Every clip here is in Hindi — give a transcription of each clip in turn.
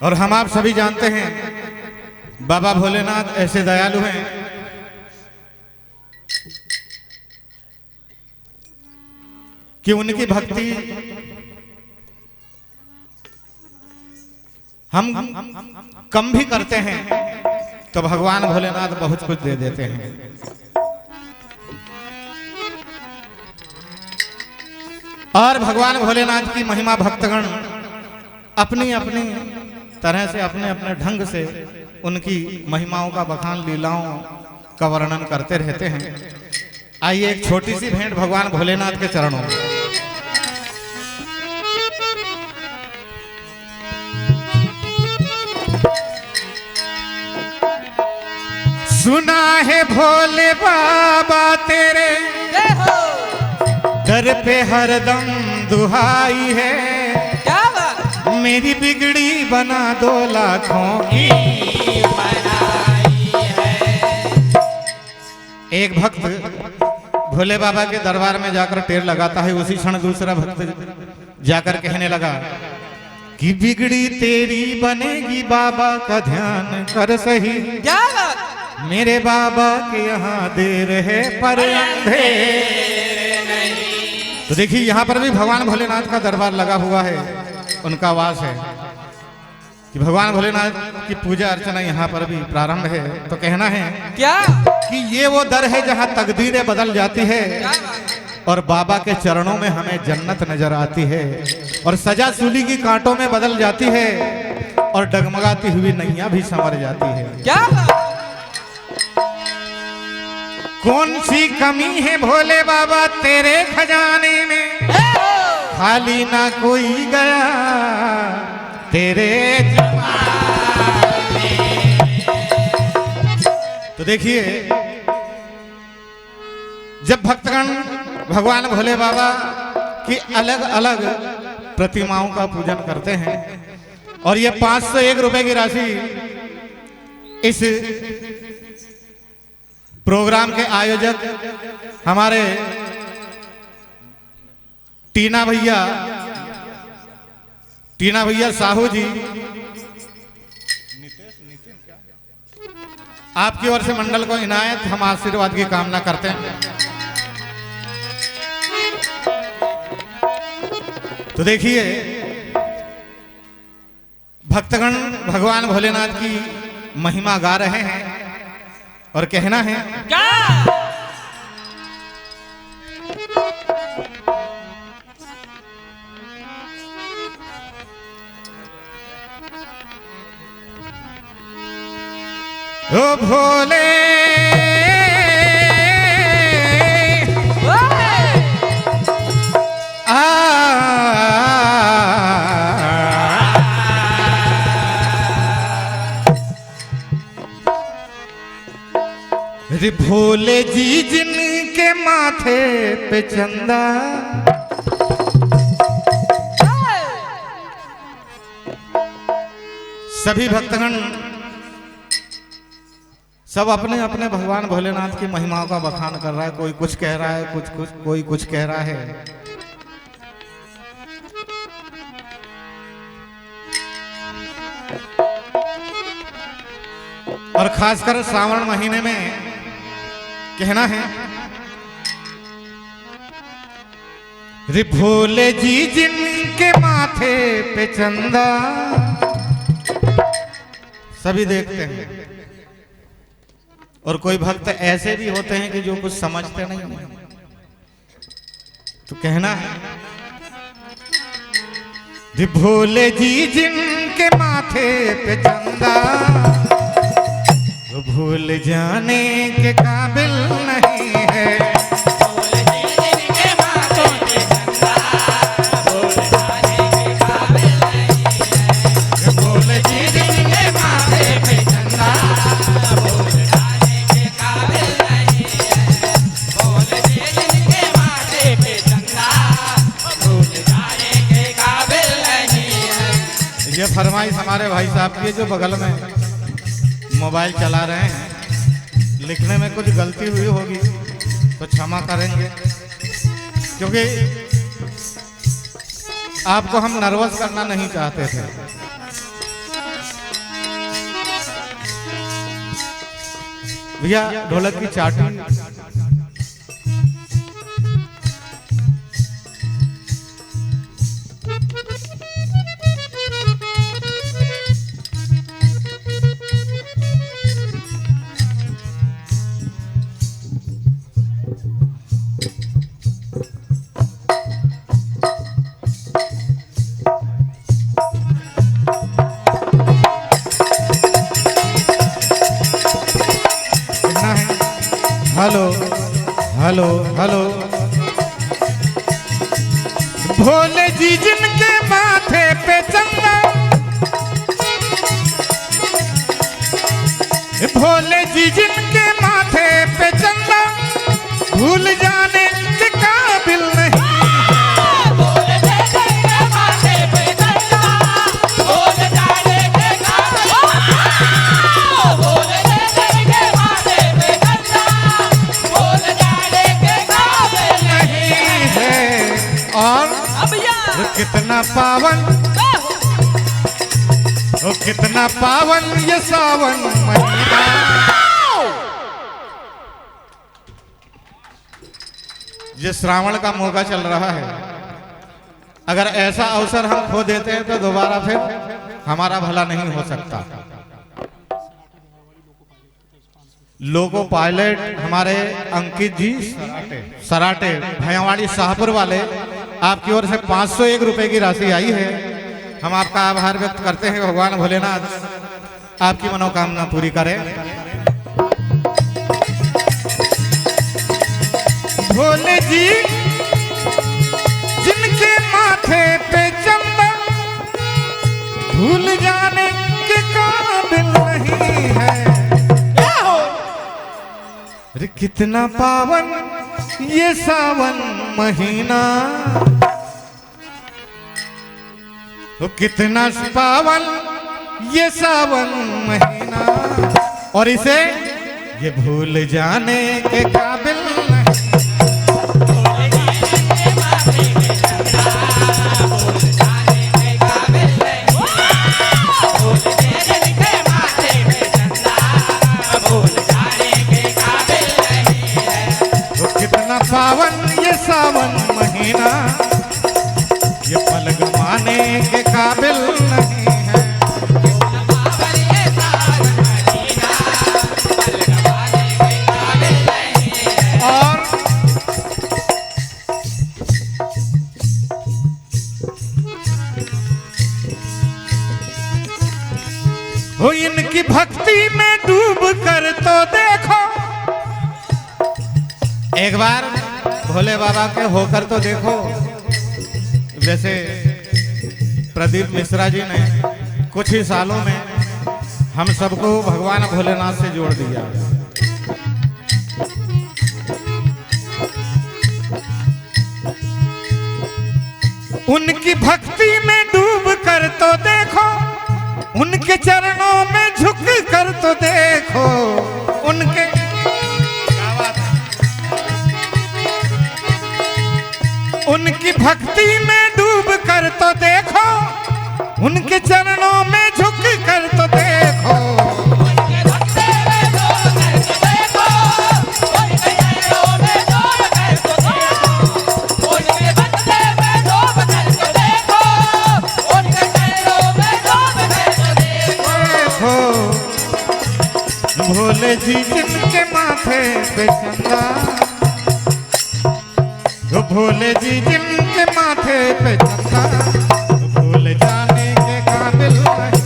और हम आप सभी जानते हैं बाबा भोलेनाथ ऐसे दयालु हैं कि उनकी भक्ति हम कम भी करते हैं तो भगवान भोलेनाथ बहुत कुछ दे देते हैं। और भगवान भोलेनाथ की महिमा भक्तगण अपनी अपनी तरह से अपने अपने ढंग से उनकी महिमाओं का बखान लीलाओं का वर्णन करते रहते हैं। आइए एक छोटी सी भेंट भगवान भोलेनाथ के चरणों में। सुना है भोले बाबा तेरे दर पे हरदम दुहाई है, क्या बात? मेरी बिगड़ी बना दो लाखों की बनाई है। एक भक्त भोले बाबा के दरबार में जाकर टेर लगाता है, उसी क्षण दूसरा भक्त जाकर कहने लगा कि बिगड़ी तेरी बनेगी बाबा का ध्यान कर सही, क्या बात? मेरे बाबा के यहाँ देर है पर अंधेर। तो देखिए यहाँ पर भी भगवान भोलेनाथ का दरबार लगा हुआ है, उनका वास है कि भगवान भोलेनाथ की पूजा अर्चना यहाँ पर भी प्रारंभ है। तो कहना है क्या कि ये वो दर है जहाँ तकदीरें बदल जाती है और बाबा के चरणों में हमें जन्नत नजर आती है और सजा सूली की कांटों में बदल जाती है और डगमगाती हुई नैया भी संवर जाती है। क्या बात? कौन सी कमी है भोले बाबा तेरे खजाने में, खाली ना कोई गया तेरे जमाने। तो देखिए जब भक्तगण भगवान भोले बाबा की अलग अलग प्रतिमाओं का पूजन करते हैं और ये 501 रुपए की राशि इस प्रोग्राम के आयोजक हमारे टीना भैया साहू जी आपकी ओर से मंडल को इनायत हम आशीर्वाद की कामना करते हैं। तो देखिए भक्तगण भगवान भोलेनाथ की महिमा गा रहे हैं और कहना है क्या? ओ भोले रे भोले जी जिनके माथे पे चंदा, सभी भक्तगण सब अपने अपने भगवान भोलेनाथ की महिमाओं का बखान कर रहा है। कोई कुछ कह रहा है, कोई कुछ कह रहा है। और खासकर श्रावण महीने में कहना है रे भोले जी जिनके माथे पे चंदा, सभी देखते हैं और कोई भक्त ऐसे भी होते हैं कि जो कुछ समझते नहीं हैं। तो कहना है रे भोले जी जिनके माथे पे चंदा, वो भूल जाने के काबिल नहीं है। ये फरमाइश हमारे भाई साहब की जो बगल में मोबाइल चला रहे हैं, लिखने में कुछ गलती हुई होगी तो क्षमा करेंगे, क्योंकि आपको हम नर्वस करना नहीं चाहते थे। भैया ढोलक की चाटी। Hello hello hello. Bhole ji जिनके माथे पे चंदा, भोले जी जिनके माथे पे चंदा, भूल जाने के काबिल नहीं। भोले जी जिनके माथे पे चंदा, भूल जाने के काबिल नहीं। भोले जी जिनके माथे पे चंदा, भूल जाने के काबिल नहीं है। और वो कितना पावन, वो कितना पावन ये सावन महीना। ये श्रावण का मौका चल रहा है, अगर ऐसा अवसर हम खो देते हैं तो दोबारा फिर हमारा भला नहीं हो सकता। लोको पायलट हमारे अंकित जी सराटे भैयावाड़ी शाहपुर वाले, आपकी ओर से 501 रुपए की राशि आई है। हम आपका आभार व्यक्त करते हैं। भगवान भोलेनाथ आपकी मनोकामना पूरी करें। भोले जी जिनके माथे पे चंदा, भूल जाने के काबिल नहीं है। अरे कितना पावन ये सावन महीना, तो कितना पावन ये सावन महीना, और इसे ये भूल जाने के काबिल नहीं। पावन ये सावन महीना, ये पल गमाने के काबिल नहीं है। और हो इनकी भक्ति में डूब कर तो देखो, एक बार भोले बाबा के होकर तो देखो। जैसे प्रदीप मिश्रा जी ने कुछ ही सालों में हम सबको भगवान भोलेनाथ से जोड़ दिया। उनकी भक्ति में डूब कर तो देखो, उनके चरणों में झुक कर तो देखो। उनके उनकी भक्ति में डूब कर तो देखो, उनके चरणों में झुक कर तो देखो। उनके भक्ति में डूब कर तो देखो, उनके चरणों में झुक कर तो देखो। उनके भक्ति में डूब कर तो देखो, उनके चरणों में झुक कर तो देखो। भोले जी जिनके माथे पे चंदा, तो भोले जी जिनके माथे पे चंदा, तो भूल जाने के काबिल नहीं।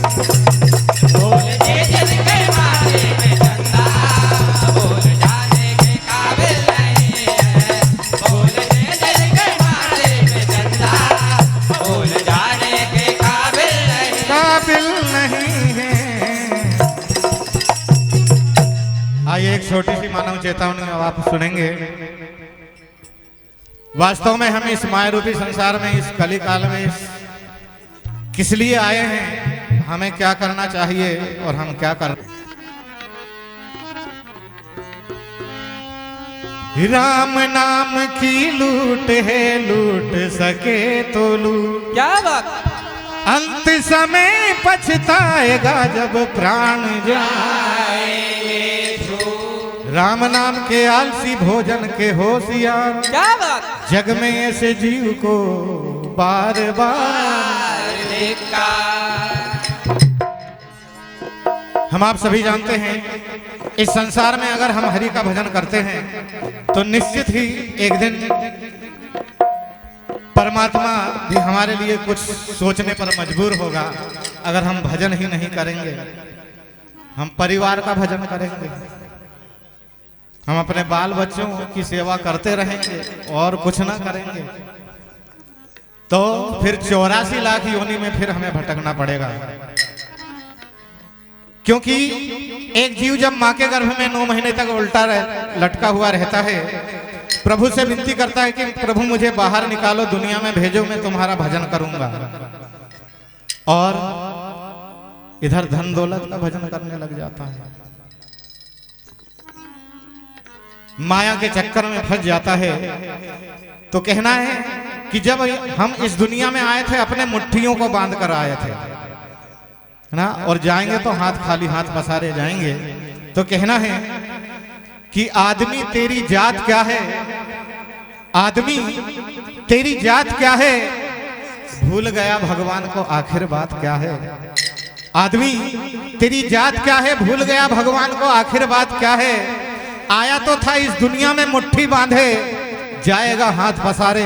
भोले जी जिनके माथे पे चंदा, भूल जाने के काबिल नहीं है। भोले जी जिनके माथे पे चंदा, भूल जाने के काबिल नहीं है। आइए एक छोटी सी मानव चेतावनी अब आप सुनेंगे। वास्तव में हम इस मायारूपी संसार में, इस कली काल में किस लिए आए हैं, हमें क्या करना चाहिए और हम क्या कर। राम नाम की लूट है, लूट सके तो लूट। क्या बात, अंत समय पछताएगा जब प्राण जाएंगे। राम नाम के आलसी भोजन के होशियार, क्या बात जग में ऐसे जीव को बार बार देखा। हम आप सभी जानते हैं इस संसार में अगर हम हरि का भजन करते हैं तो निश्चित ही एक दिन परमात्मा भी हमारे लिए कुछ सोचने पर मजबूर होगा। अगर हम भजन ही नहीं करेंगे, हम परिवार का भजन करेंगे, हम अपने बाल बच्चों की सेवा करते रहेंगे और कुछ ना करेंगे, तो फिर 84 लाख योनि में फिर हमें भटकना पड़ेगा। क्योंकि एक जीव जब माँ के गर्भ में 9 महीने तक उल्टा लटका हुआ रहता है, प्रभु से विनती करता है कि प्रभु मुझे बाहर निकालो, दुनिया में भेजो, मैं तुम्हारा भजन करूंगा। और इधर धन दौलत का भजन करने लग जाता है, माया के चक्कर में फंस जाता है। तो कहना है कि जब हम इस दुनिया में आए थे अपने मुट्ठियों को बांध कर आए थे ना, और जाएंगे तो हाथ खाली हाथ पसारे जाएंगे। तो कहना है कि आदमी तेरी जात क्या है, आदमी तेरी जात क्या है, भूल गया भगवान को आखिर बात क्या है। आदमी तेरी जात क्या है, भूल गया भगवान को आखिर बात क्या है। आया तो था इस दुनिया में मुट्ठी बांधे, जाएगा हाथ पसारे।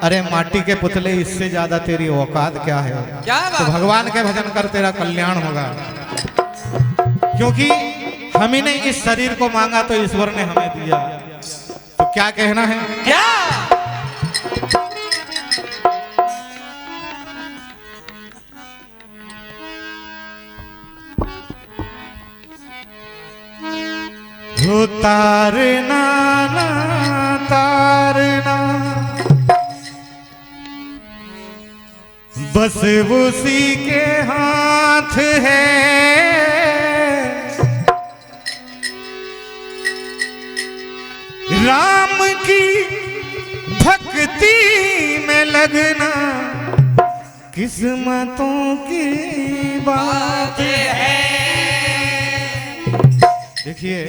अरे माटी के पुतले, इससे ज्यादा तेरी औकात क्या है। क्या तो बात। भगवान के भजन कर, तेरा कल्याण होगा। क्योंकि हम ही ने इस शरीर को मांगा तो ईश्वर ने हमें दिया। तो क्या कहना है, क्या हो तारना ना तारना, बस उसी के हाथ है। राम की भक्ति में लगना किस्मतों की बात है। देखिए,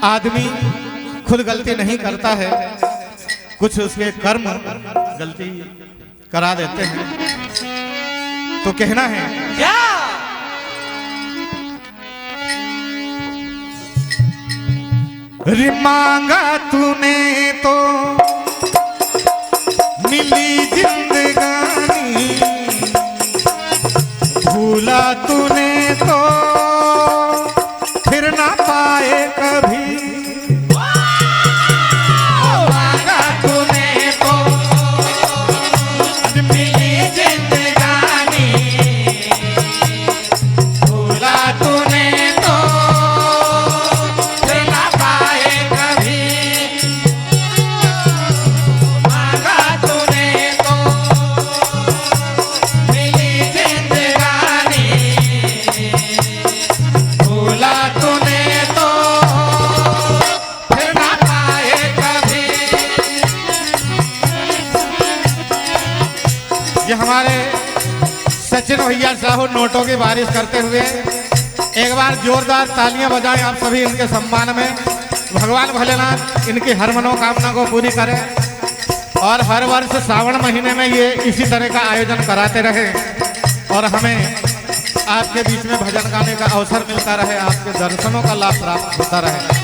आदमी खुद गलती नहीं करता है, कुछ उसके कर्म गलती करा देते हैं। तो कहना है, क्या रे मांगा तूने तो मिली जिंदगानी, भूला तूने तो फिर ना पाए कभी। मांगा तूने तो मिली जिंदगानी, भूला तूने तो फिर ना पाए कभी। मांगा तूने तो मिली जिंदगानी, भूला तूने तो फिर ना पाए कभी। ये हमारे सचिन भैया साहू नोटों की बारिश करते हुए एक बार जोरदार तालियां बजाएं आप सभी इनके सम्मान में। भगवान भोलेनाथ इनकी हर मनोकामना को पूरी करें और हर वर्ष सावन महीने में ये इसी तरह का आयोजन कराते रहे और हमें आपके बीच में भजन गाने का अवसर मिलता रहे, आपके दर्शनों का लाभ प्राप्त होता रहे।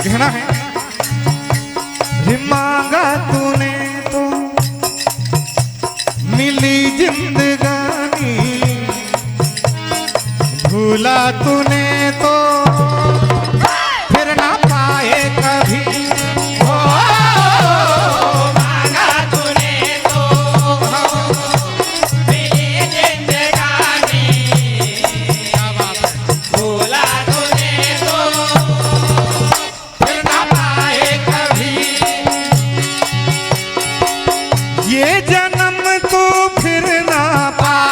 कहना है, रे मांगा तूने तो मिली जिंदगानी, भूला तूने तो फिर ना पाए कभी। ओ, मांगा तूने तो मिली जिंदगानी, भूला तूने तो फिर ना पाए कभी। ये जन्म तो फिर ना पाए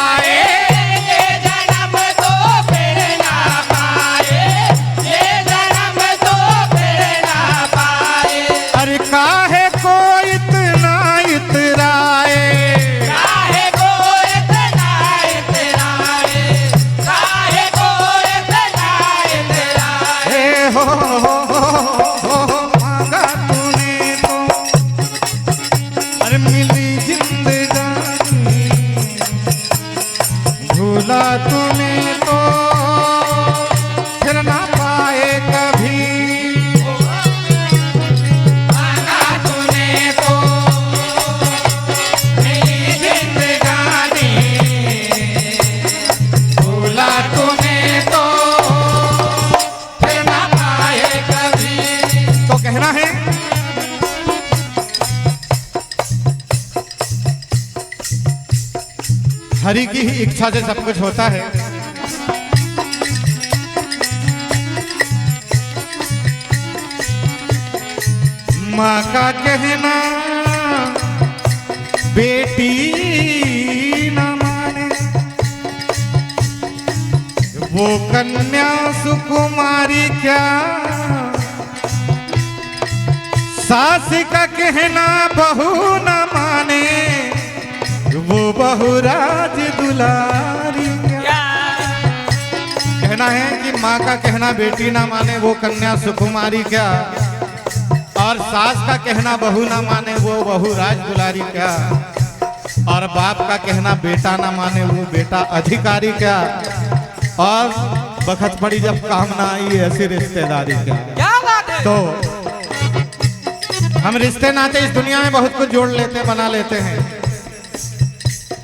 कहना है हरि की ही इच्छा से सब कुछ होता है। माँ का कहना बेटी न माने, वो कन्या सुकुमारी क्या, सास का कहना बहू न माने, वो बहू राज दुलारी क्या। कहना है कि माँ का कहना बेटी ना माने वो कन्या सुकुमारी क्या, और सास का कहना बहू ना माने वो बहू राज दुलारी क्या, और बाप का कहना बेटा ना माने वो बेटा अधिकारी क्या, और बखत पड़ी जब काम ना आई ऐसी रिश्तेदारी क्या। क्या बात है। तो हम रिश्ते नाते इस दुनिया में बहुत कुछ जोड़ लेते बना लेते हैं,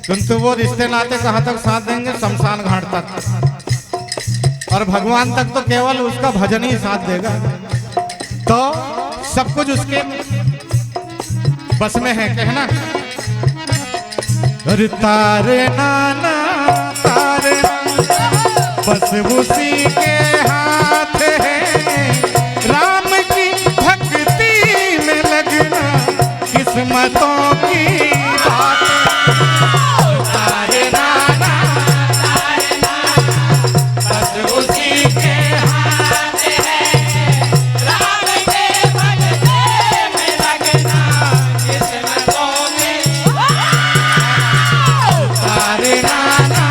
किंतु वो रिश्ते नाते कहाँ तक साथ देंगे, शमशान घाट तक, और भगवान तक तो केवल उसका भजन ही साथ देगा। तो सब कुछ उसके बस में है। कहना अरे तारे नाना तारे बस उसी के हाथ है, राम की भक्ति में लगना किस्मतों की बात है। तारे नाना बस उसी के हाथ है, राम के भगते में लगना किस्मतों में। तारे नाना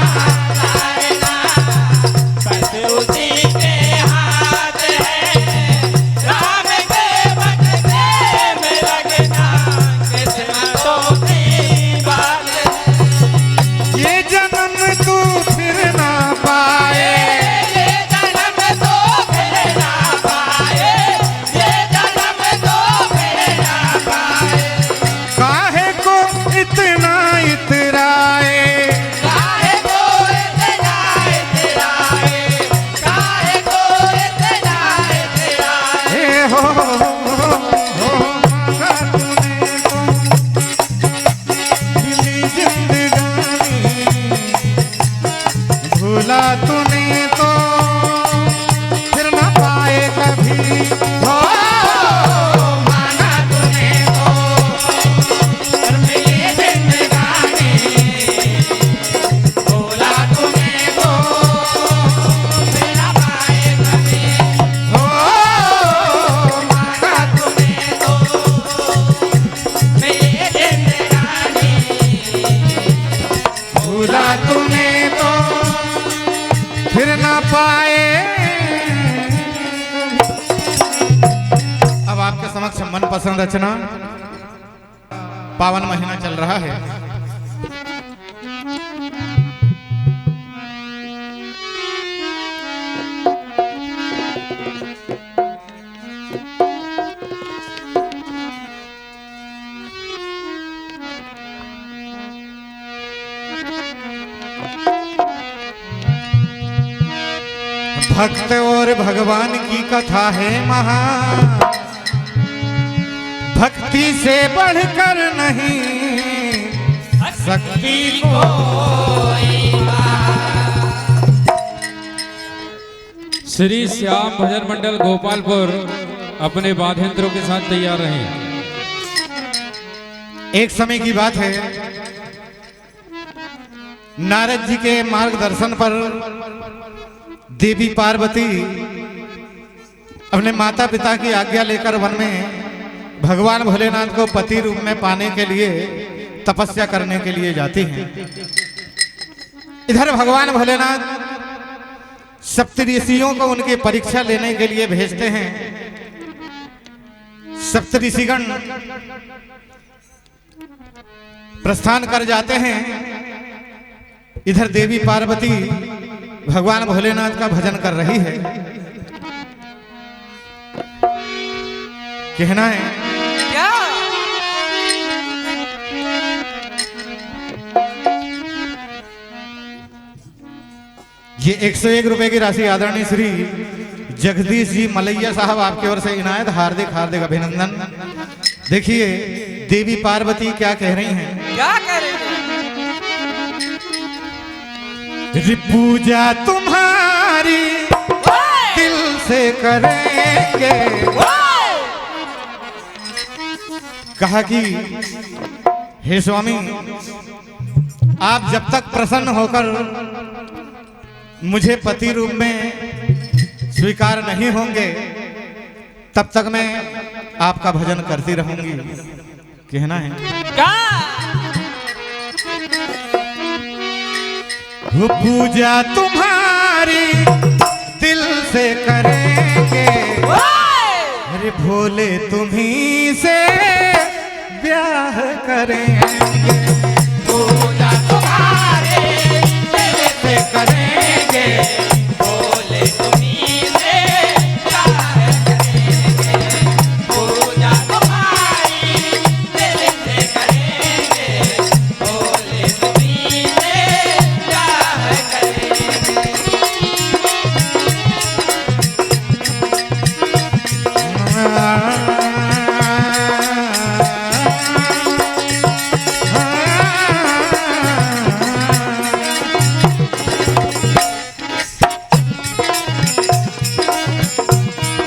बस उसी के हाथ है, राम के भगते में लगना किस्मतों की बात है। ये जन्म तू फिर ना पाए, ये जन्म तो फिर ना पाए, ये जन्म तो फिर ना पाए। काहे को इतना इतराए, काहे को इतना इतराए, काहे को इतना इतराए। हे हो मांगा तूने तो दिली जिंदगानी, भूला तूने तो फिर ना पाए कभी। हो मांगा तूने तो मिली जिंदगानी, भूला तूने तो फिर ना पाए कभी। हो मांगा तूने तो मिली जिंदगानी, भूला तूने तो फिर ना पाए। अब आपके समक्ष मनपसंद रचना, पावन महीना चल रहा है, भक्त और भगवान की कथा है महान, भक्ति से बढ़कर नहीं शक्ति को। श्री श्याम भजन मंडल गोपालपुर अपने वाद्ययंत्रों के साथ तैयार रहे। एक समय की बात है, नारद जी के मार्गदर्शन पर देवी पार्वती अपने माता पिता की आज्ञा लेकर वन में भगवान भोलेनाथ को पति रूप में पाने के लिए तपस्या करने के लिए जाती हैं। इधर भगवान भोलेनाथ सप्तऋषियों को उनकी परीक्षा लेने के लिए भेजते हैं। सप्तऋषिगण प्रस्थान कर जाते हैं। इधर देवी पार्वती भगवान भोलेनाथ का भजन कर रही है। कहना है क्या ये 101 रुपए की राशि आदरणीय श्री जगदीश जी मलैया साहब आपकी ओर से इनायत हार्दिक हार्दिक अभिनंदन। देखिए देवी पार्वती क्या कह रही हैं। क्या कह रही है? पूजा तुम्हारी दिल से करेंगे। कहा कि हे स्वामी, आप जब तक प्रसन्न होकर मुझे पति रूप में स्वीकार नहीं होंगे तब तक मैं आपका भजन करती रहूंगी। कहना है क्या? वो पूजा तुम्हारी दिल से करेंगे। अरे भोले तुम्हीं से ब्याह करेंगे। पूजा तुम्हारे दिल से करेंगे, बोले तुम्हीं से प्यार करेंगे। पूजा तुम्हारी दिल से करेंगे, बोले तुम्हीं से प्यार करेंगे।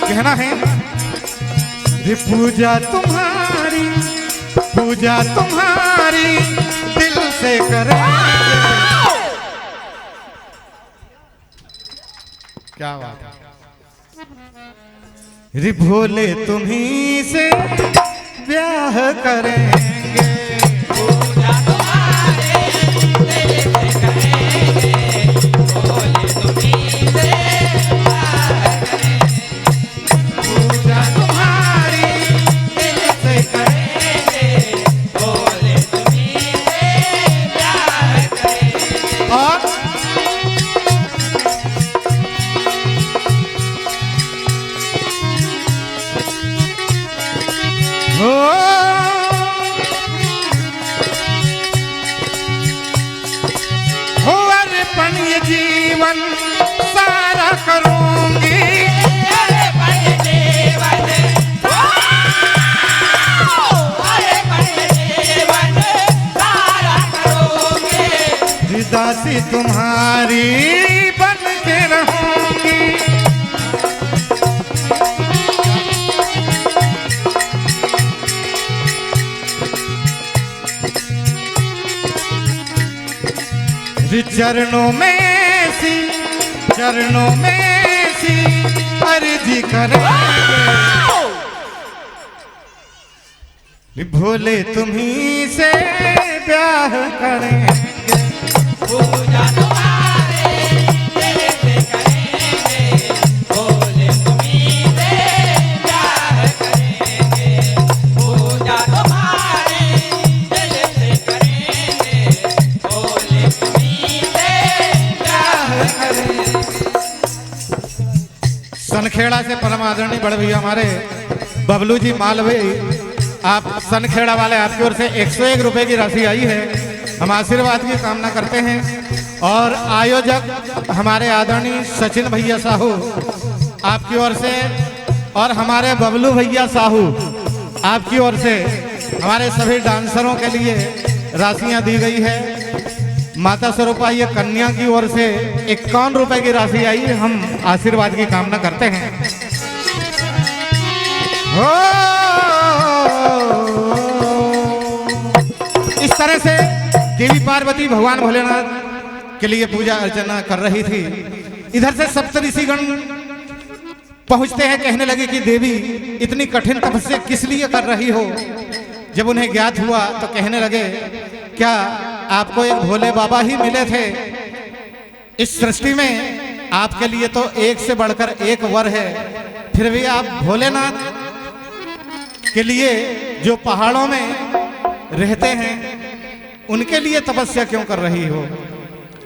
कहना है ये पूजा तुम्हारी दिल से करेंगे। क्या बात है। रे भोले तुम्हीं से ब्याह करेंगे। पूजा तुम्हारे दिल से करेंगे, बोले तुम्हीं से प्यार करेंगे। पूजा तुम्हारी दिल से करेंगे, बोले तुम्हीं से प्यार करेंगे। और हो अर्पण ये जीवन सारा करूंगी। अरे बड़े जीवन, अरे बड़े जीवन सारा करोगे। दासी तुम्हारी बन के रहूंगी। चरणों में सी अर्जी करेंगे। भोले तुम्हीं से ब्याह करेंगे। पूजा तुम्हारे दिल से करेंगे, बोले तुम्हीं से प्यार करेंगे। पूजा तुम्हारे दिल से करेंगे, बोले तुम्हीं से प्यार करेंगे। सनखेड़ा से परम आदरणीय बड़े भैया हमारे बबलू जी मालवे, आप सनखेड़ा वाले, आपकी ओर से 101 रुपए की राशि आई है। हम आशीर्वाद की कामना करते हैं। और आयोजक हमारे आदरणीय सचिन भैया साहू, आपकी ओर से, और हमारे बबलू भैया साहू, आपकी ओर से हमारे सभी डांसरों के लिए राशियां दी गई है। माता स्वरूपा ये कन्या की ओर से 51 रुपए की राशि आई है। हम आशीर्वाद की कामना करते हैं। इस तरह से देवी पार्वती भगवान भोलेनाथ के लिए पूजा अर्चना कर रही थी। इधर से सप्तऋषिगण पहुंचते हैं, कहने लगे कि देवी इतनी कठिन तपस्या किस लिए कर रही हो। जब उन्हें ज्ञात हुआ तो कहने लगे, क्या आपको एक भोले बाबा ही मिले थे? इस सृष्टि में आपके लिए तो एक से बढ़कर एक वर है, फिर भी आप भोलेनाथ के लिए जो पहाड़ों में रहते हैं उनके लिए तपस्या क्यों कर रही हो?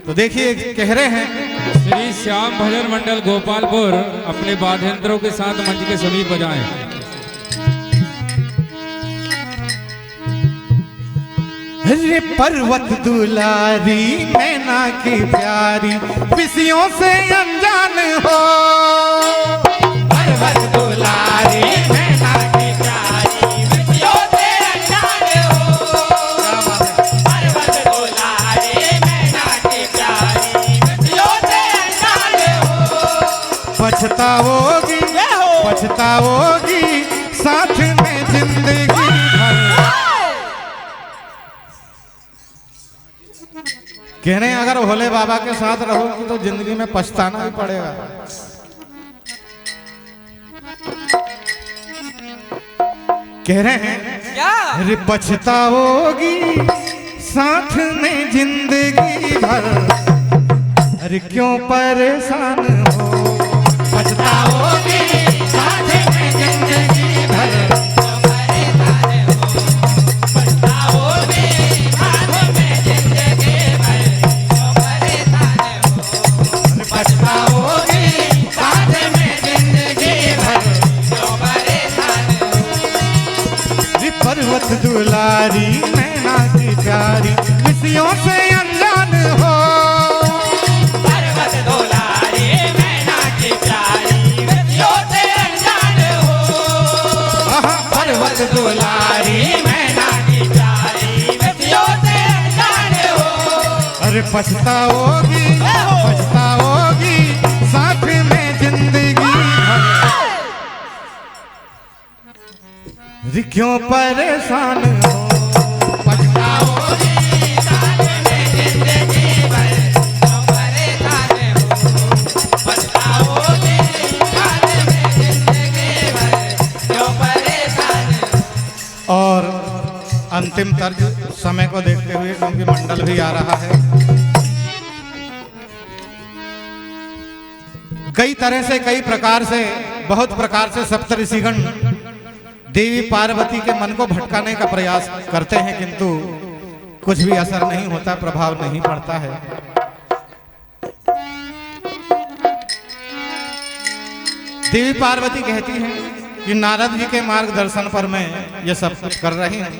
तो देखिए कह रहे हैं, श्री श्याम भजन मंडल गोपालपुर अपने वाद्ययंत्रों के साथ मंच के समीप बजाएं। अरे पर्वत दुलारी मैना की प्यारी, विषयों से अनजान हो। पर्वत दुलारी मैना की प्यारी विधियों से अनजान हो। पर्वत दुलारी मैना की प्यारी विधियों से अनजान हो। पछताओगी पछताओगी साथ में जिंदगी भर। कह रहे हैं अगर भोले बाबा के साथ रहोगी तो जिंदगी में पछताना ही पड़ेगा। कह रहे हैं क्या अरे पछताओगी साथ में जिंदगी भर। अरे क्यों परेशान हो पछताओगी साथ में जिंदगी भर। पछताओगी साथ में जिंदगी भर। पर्वत दुलारी मैना की प्यारी विषयों से अनजान हो। पर्वत दुलारी मैना की प्यारी विधियों से अनजान हो। पर्वत दुलारी मैना की प्यारी विधियों से अनजान हो। अरे पछताओगी पछताओगी साथ में जिंदगी भर। अरे क्यों परेशान हो पछताओगी साथ में जिंदगी भर। क्यों परेशान हो। पछताओगी साथ में जिंदगी भर। क्यों परेशान हो। और अंतिम तर्ज समय को देखते हुए क्योंकि मंडल भी आ रहा है। कई तरह से कई प्रकार से बहुत प्रकार से सप्तऋषिगण देवी पार्वती के मन को भटकाने का प्रयास करते हैं किंतु कुछ भी असर नहीं होता, प्रभाव नहीं पड़ता है। देवी पार्वती कहती हैं कि नारद जी के मार्गदर्शन पर मैं ये सब कुछ कर रही हूं।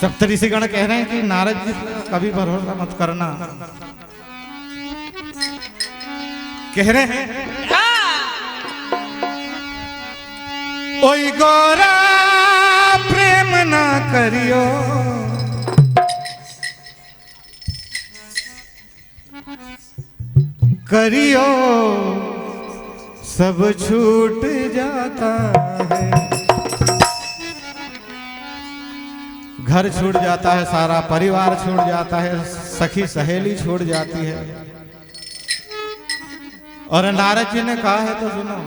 सप्तऋषिगण कह रहे हैं कि नारद जी पर कभी भरोसा मत करना। कह रहे हैं ओई गोरा प्रेम ना करियो, करियो सब छूट जाता है। घर छूट जाता है, सारा परिवार छूट जाता है, सखी सहेली छूट जाती है। और नारद जी ने कहा है तो सुनो,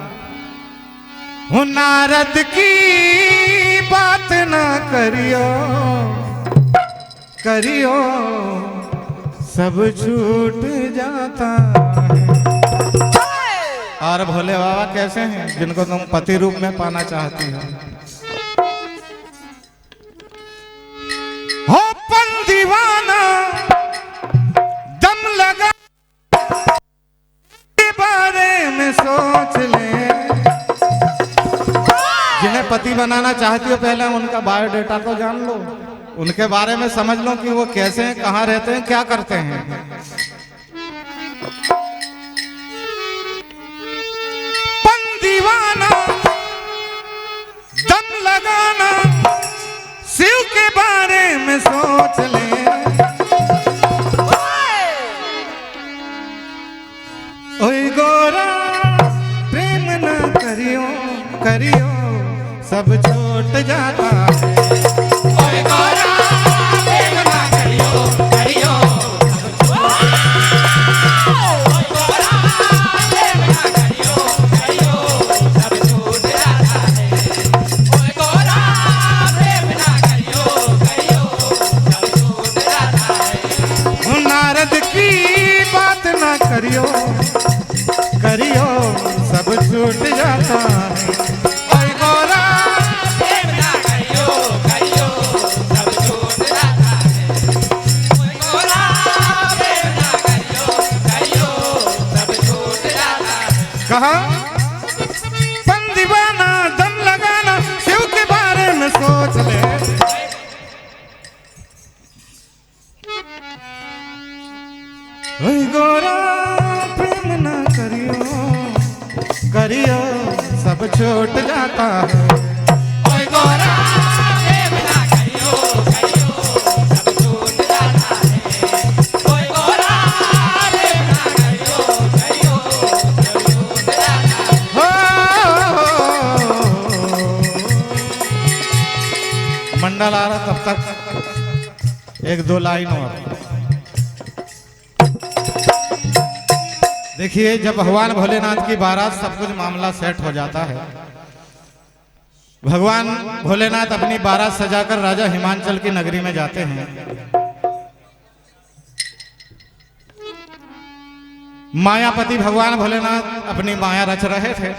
वो नारद की बात ना करियो, करियो सब छूट जाता है। और भोले बाबा कैसे हैं जिनको तुम पति रूप में पाना चाहती हो? हो पन दीवाना दम लगा के बारे में सोच ले। जिन्हें पति बनाना चाहती हो पहले उनका बायोडेटा तो जान लो, उनके बारे में समझ लो कि वो कैसे हैं, कहाँ रहते हैं, क्या करते हैं। पन दीवाना दम लगाना शिव के बारे में सोच ले। ओए गोरा प्रेम न करियो, करियो सब छूट जाता है। ओए गोरा प्रेम ना करियो, करियो ओए गोरा प्रेम ना करियो, करियो सब छूट जाता है। ओए गोरा प्रेम ना करियो, करियो सब छूट जाता है। नारद की बात ना करियो, करियो सब छूट जाता है। ओए गोरा प्रेम ना करियो, करियो सब छूट जाता है। ओए गोरा प्रेम ना करियो, करियो सब छूट जाता है। कहा पन दीवाना दम लगाना शिव के बारे में सोच ले। ओए गोरा प्रेम ना करियो, छूट जाता है। कोई गोरा प्रेम ना करियो करियो सब छूट जाता है। कोई गोरा प्रेम ना करियो करियो सब छूट जाता है। हो मंडल आ रहा तब तक एक दो लाइन और देखिए। जब भगवान भोलेनाथ की बारात सब कुछ मामला सेट हो जाता है, भगवान भोलेनाथ अपनी बारात सजाकर राजा हिमांचल की नगरी में जाते हैं। मायापति भगवान भोलेनाथ अपनी माया रच रहे थे।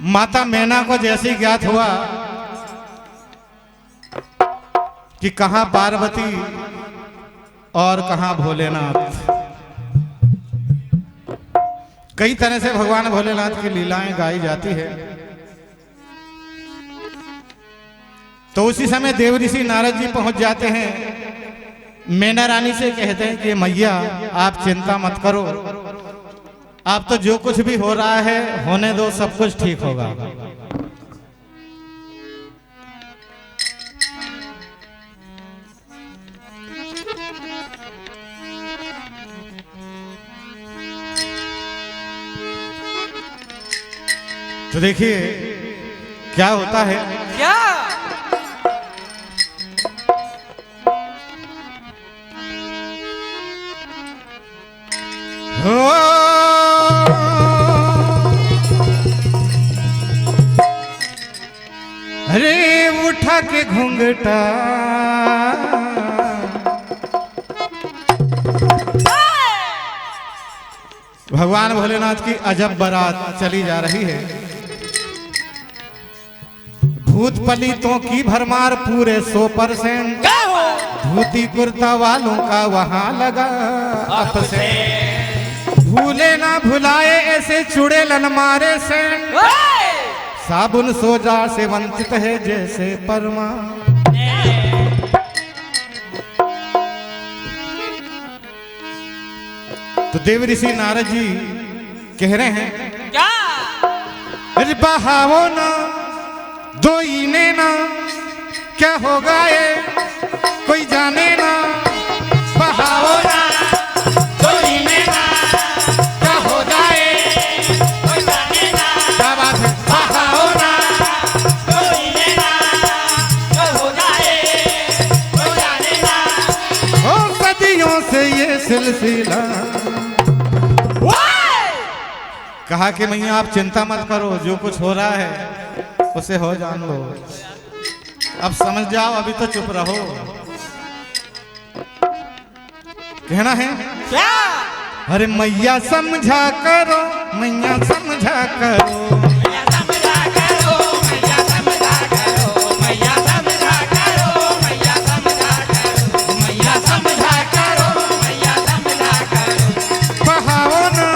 माता मैना को जैसे ही ज्ञात हुआ कि कहां पार्वती और कहां भोलेनाथ, कई तरह से भगवान भोलेनाथ की लीलाएं गाई जाती है। तो उसी समय देव ऋषि नारद जी पहुंच जाते हैं। मैना रानी से कहते हैं कि मैया आप चिंता मत करो, आप तो जो कुछ भी हो रहा है होने दो, सब कुछ ठीक होगा। तो देखिए क्या होता है। क्या हो अरे उठा के घूंघटा भगवान भोलेनाथ की अजब बारात चली जा रही है। भूत पलितों की भरमार पूरे 100%। धोती कुर्ता वालों का वहां लगा आपसे। भूले ना भुलाए ऐसे चुड़ैलन मारे से। साबुन सोजा से वंचित है जैसे परमा। तो देव ऋषि नारद जी कह रहे हैं क्या अरे बहावो ना दो इने ना, क्या होगा ये कोई जाने ना। बहावो ना दो इने ना, क्या हो जाए कोई जाने ना। क्या बात है। बहावो ना कोई लेना कोई हो जाए कोई जाने ना। हो सदियों से ये सिलसिला। कहा कि मैया आप चिंता मत करो, जो कुछ हो रहा है उसे हो जान लो। अब समझ जाओ, अभी तो चुप रहो। कहना है क्या अरे मैया समझा करो, मैया समझा करो। मैया समझा करो मैया समझा करो मैया समझा करो मैया समझा करो मैया समझा करो मैया समझा करो। बहाओ ना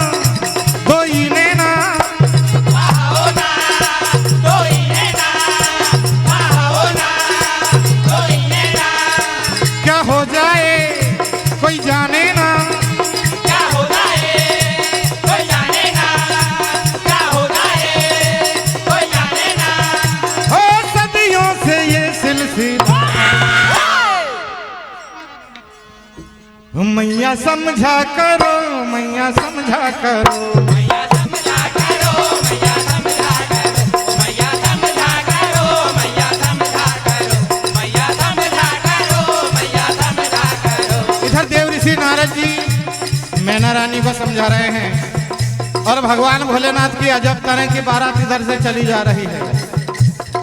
दो इने ना, बहाओ ना कोई लेना बहाओ ना कोई लेना। क्या हो जाए कोई जाने ना। क्या हो जाए कोई जाने ना। क्या हो जाए कोई जाने ना। हो सदियों से ये सिलसिला। मैया समझा करो, मैया समझा करो। मैया समझा करो मैया समझा करो मैया समझा करो मैया समझा करो मैया समझा करो मैया समझा करो। इधर देव ऋषि नारद जी मैना रानी को समझा रहे हैं और भगवान भोलेनाथ की अजब तरह की बारात इधर से चली जा रही है।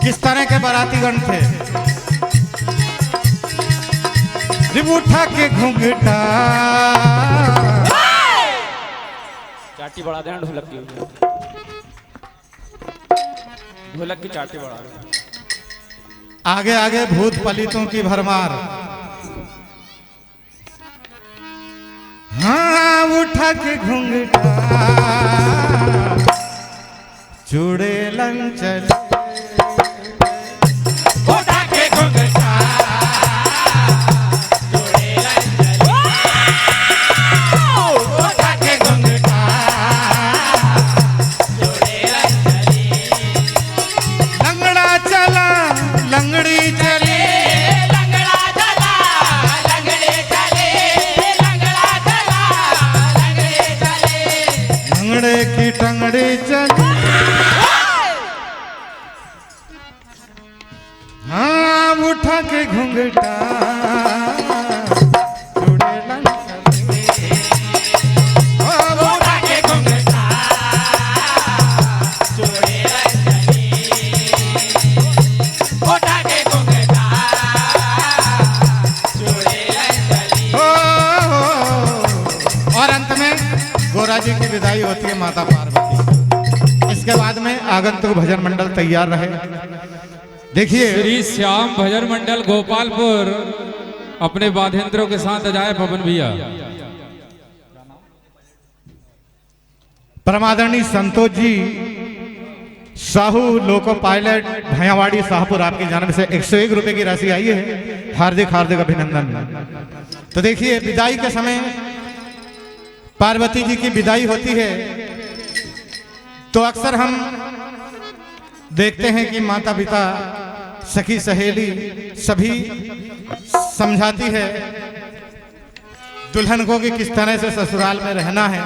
किस तरह के बारातीगण थे। उठा के घूंघटा चाटी बढ़ा देना ढोलक की। ढोलक की चाटी बढ़ा देना। आगे आगे भूत पलितों की भरमार। हाँ उठा के घूंघटा चुड़ैलन चले। उठा के घूंघटा चुड़ैलन चले। और अंत में गोरा जी की विदाई होती है माता पार्वती। इसके बाद में आगंतुक भजन मंडल तैयार रहे। देखिए श्री श्याम भजन मंडल गोपालपुर अपने वाद्यंत्रों के साथ अजाए पवन भैया। परमादरणीय संतोष जी साहू लोको पायलट भैयावाड़ी शाहपुर आपकी जानब से 101 रुपए की राशि आई है। हार्दिक हार्दिक अभिनंदन। तो देखिए विदाई के समय पार्वती जी की विदाई होती है तो अक्सर हम देखते हैं कि माता पिता सखी सहेली सभी समझाती है दुल्हन को कि किस तरह से ससुराल में रहना है।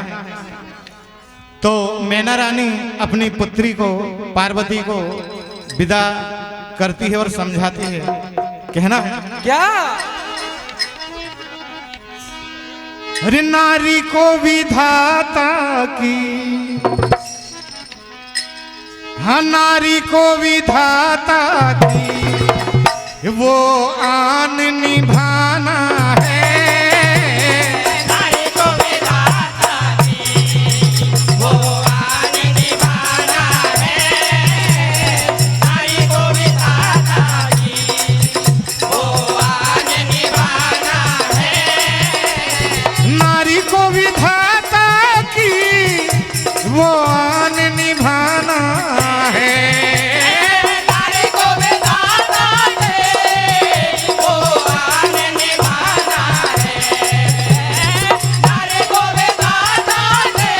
तो मैना रानी अपनी पुत्री को पार्वती को विदा करती है और समझाती है। कहना है क्या अरे नारी को विधाता की, हाँ नारी को विधाता की वो आन निभाना है। नारी को विधाता की वो आन निभाना है। नारी को विधाता की वो आन निभाना है। नारी को विधाता की वो आन निभाना है। नारी को विधाता की वो आन निभाना है। नारी को विधाता की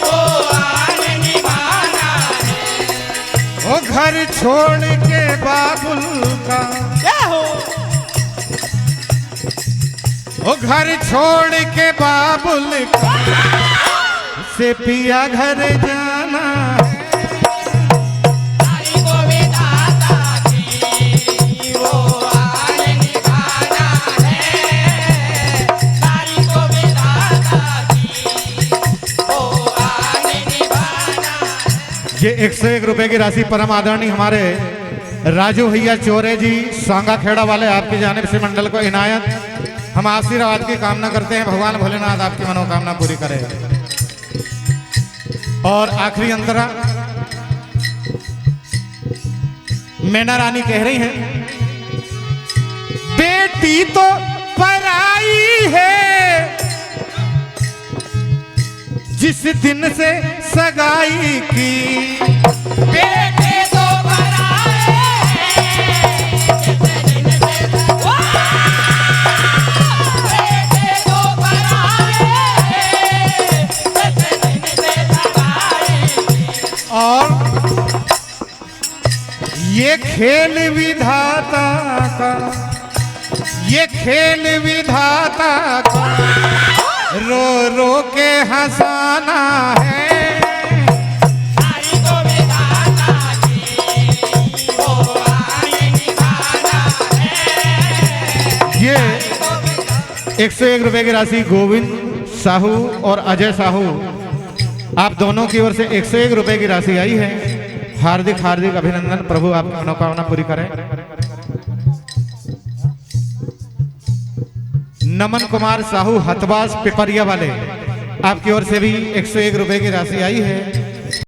वो आन निभाना है। वो घर छोड़ के बाबुल का, क्या हो वो घर छोड़ के बाबुल का से पिया घर जाना है। नारी को विधाता की वो आन निभाना है। नारी को विधाता की वो आन निभाना है। ये 101 रुपए की राशि परम आदरणीय हमारे राजू भैया चोरे जी सांगा खेड़ा वाले आपकी जानिब से मंडल को इनायत। हम आशीर्वाद की कामना करते हैं भगवान भोलेनाथ आपकी मनोकामना पूरी करे। और आखिरी अंतरा मैना रानी कह रही हैं बेटी तो पराई है जिस दिन से सगाई की। बेटे तो पराए जिस दिन से बेटे तो पराए जिस दिन से सगाई। और ये खेल विधाता का, ये खेल विधाता का रो रो के हंसाना है। नारी को विधाता की वो आन निभाना है। ये 101 रुपए की राशि गोविंद साहू और अजय साहू आप दोनों की ओर से 101 रुपए की राशि आई है। हार्दिक हार्दिक अभिनंदन। प्रभु आपकी मनोकामना पूरी करें। नमन कुमार साहू हथबाज पिपरिया वाले आपकी ओर से भी 101 रुपए की राशि आई है।